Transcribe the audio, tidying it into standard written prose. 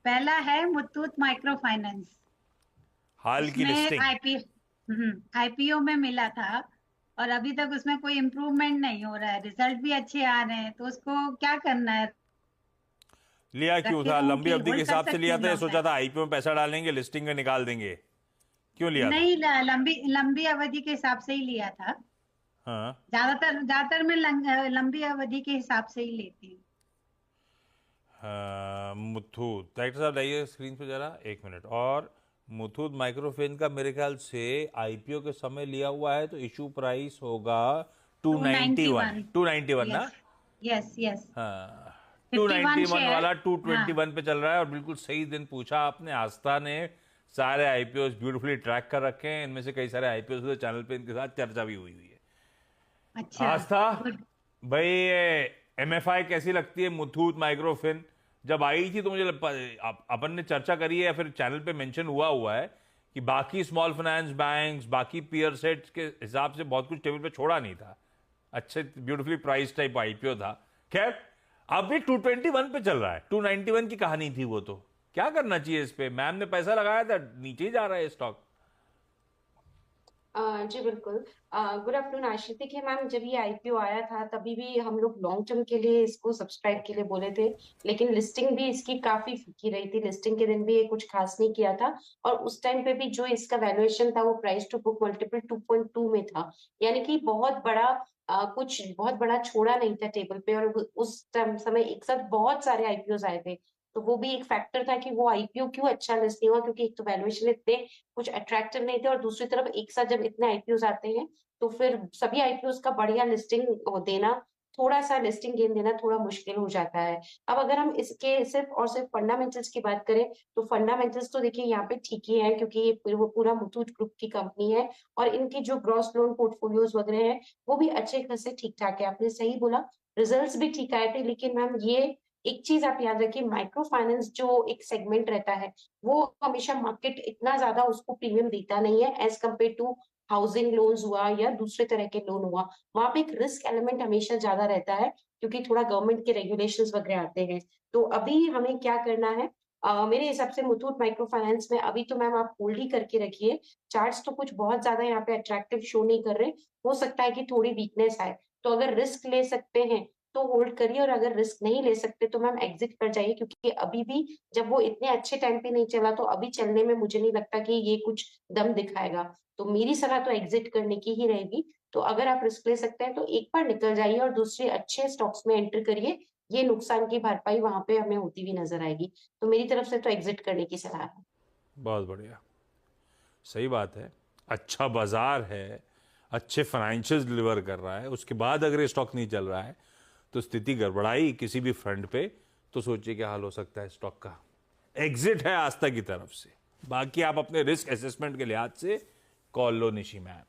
पहला है Muthoot micro finance. हाल की उसमें लिस्टिंग। आईपीओ में मिला था, और अभी तक उसमें कोई इम्प्रूवमेंट नहीं हो रहा है, रिजल्ट भी अच्छे आ रहे हैं, तो उसको क्या करना है? लिया क्यों रखे था? रहूं लंबी कि अवधि के होल्ड कर हिसाब से सकती लिया हूँ था या लॉन्ग सोचा टाइम? था आईपीओ में पैसा डालेंगे, लिस्टिंग में निकाल देंगे? क्यों लिया था? नहीं, लंबी लंबी अवधि के हिसाब से ही लिया था। हाँ। ज्यादातर ज्यादातर मैं लंबी अवधि के हिसाब से ही लेती हूँ। हाँ, मुथूट, डायरेक्टर साहब लाइए स्क्रीन पे जरा, एक मिनट। और मुथूट माइक्रोफिन का मेरे ख्याल से आईपीओ के समय लिया हुआ है, तो इशू प्राइस होगा two two ninety ninety one one two ninety one ना? Yes, yes, yes. हाँ। Two 51 ninety one share. वाला टू हाँ। ट्वेंटी वन पे चल रहा है। और बिल्कुल सही दिन पूछा आपने, आस्था ने सारे आईपीओ ब्यूटीफुली ट्रैक कर रखे हैं। इनमें से कई सारे आईपीओ तो चैनल पे इनके साथ चर्चा भी हुई हुई है। अच्छा। आस्था, गुड। भाई एमएफआई कैसी लगती है? मुथूट माइक्रोफिन जब आई थी तो मुझे अपन ने चर्चा करी है या फिर चैनल पे मेंशन हुआ हुआ है कि बाकी स्मॉल फाइनेंस बैंक्स, बाकी पीयर सेट के हिसाब से बहुत कुछ टेबल पे छोड़ा नहीं था। अच्छे ब्यूटीफुली प्राइस टाइप आईपीओ था। खैर, अब भी 221 पे चल रहा है। 291 की कहानी थी वो तो। क्या करना चाहिए इस पे? मैम ने पैसा लगाया था, नीचे ही जा रहा है स्टॉक। जी बिल्कुल। गुड आफ्टरनून आशीष। देखिए मैम, जब ये आईपीओ आया था तभी भी हम लोग लॉन्ग टर्म के लिए इसको सब्सक्राइब के लिए बोले थे। लेकिन लिस्टिंग भी इसकी काफी फीकी रही थी, लिस्टिंग के दिन भी ये कुछ खास नहीं किया था। और उस टाइम पे भी जो इसका वैल्यूएशन था वो प्राइस टू बुक मल्टीपल 2.2 में था। यानी कि बहुत बड़ा कुछ बहुत बड़ा छोड़ा नहीं था टेबल पे। और उस समय एक साथ बहुत सारे आईपीओ आए थे, तो वो भी एक फैक्टर था कि वो आईपीओ क्यों अच्छा लिस्ट नहीं हुआ, क्योंकि एक तो वैल्यूएशन इतने कुछ अट्रैक्टिव नहीं थे, और दूसरी तरफ एक साथ जब इतने आईपीओ आते हैं तो फिर सभी आईपीओ का बढ़िया लिस्टिंग देना, थोड़ा सा लिस्टिंग गेन देना थोड़ा मुश्किल हो जाता है। अब अगर हम इसके सिर्फ और सिर्फ फंडामेंटल्स की बात करें तो फंडामेंटल्स तो देखिए यहाँ पे ठीक ही है, क्योंकि ये वो पूरा मुथूट ग्रुप की कंपनी है। और इनकी जो ग्रॉस लोन पोर्टफोलियोज वगैरह है वो भी अच्छे खासे ठीक ठाक है। आपने सही बोला, रिजल्ट्स भी ठीक आए थे। लेकिन मैम ये एक चीज आप याद रखिए, माइक्रो फाइनेंस जो एक सेगमेंट रहता है वो हमेशा मार्केट इतना ज्यादा उसको प्रीमियम देता नहीं है as compare to housing loans हुआ या दूसरे तरह के लोन हुआ। वहां पे एक रिस्क एलिमेंट हमेशा ज्यादा रहता है, क्योंकि थोड़ा गवर्नमेंट के रेगुलेशंस वगैरह आते हैं। तो अभी हमें क्या करना है, मेरे हिसाब से मुथूट माइक्रो फाइनेंस में अभी तो मैम आप होल्ड ही करके रखिए। चार्ट्स तो कुछ बहुत ज्यादा यहाँ पे अट्रैक्टिव शो नहीं कर रहे, हो सकता है कि थोड़ी वीकनेस आए। तो अगर रिस्क ले सकते हैं तो होल्ड करिए, और अगर रिस्क नहीं ले सकते तो मैम एग्जिट कर जाइए, क्योंकि अभी भी जब वो इतने अच्छे टाइम पे नहीं चला तो अभी चलने में मुझे नहीं लगता कि ये कुछ दम दिखाएगा। तो मेरी सलाह तो एग्जिट करने की ही रहेगी। तो अगर आप रिस्क ले सकते हैं तो एक बार निकल जाइए और दूसरे अच्छे स्टॉक्स में एंटर करिए। ये नुकसान की भरपाई वहां पे हमें होती हुई नजर आएगी। तो मेरी तरफ से तो एग्जिट करने की सलाह है। बहुत बढ़िया, सही बात है। अच्छा बाजार है, अच्छे फाइनेंशियल डिलीवर कर रहा है, उसके बाद अगर ये स्टॉक नहीं चल रहा है तो स्थिति गड़बड़ाई किसी भी फ्रंट पे, तो सोचिए क्या हाल हो सकता है स्टॉक का। एग्जिट है आस्था की तरफ से। बाकी आप अपने रिस्क असेसमेंट के लिहाज से कॉल लो निशी मैम।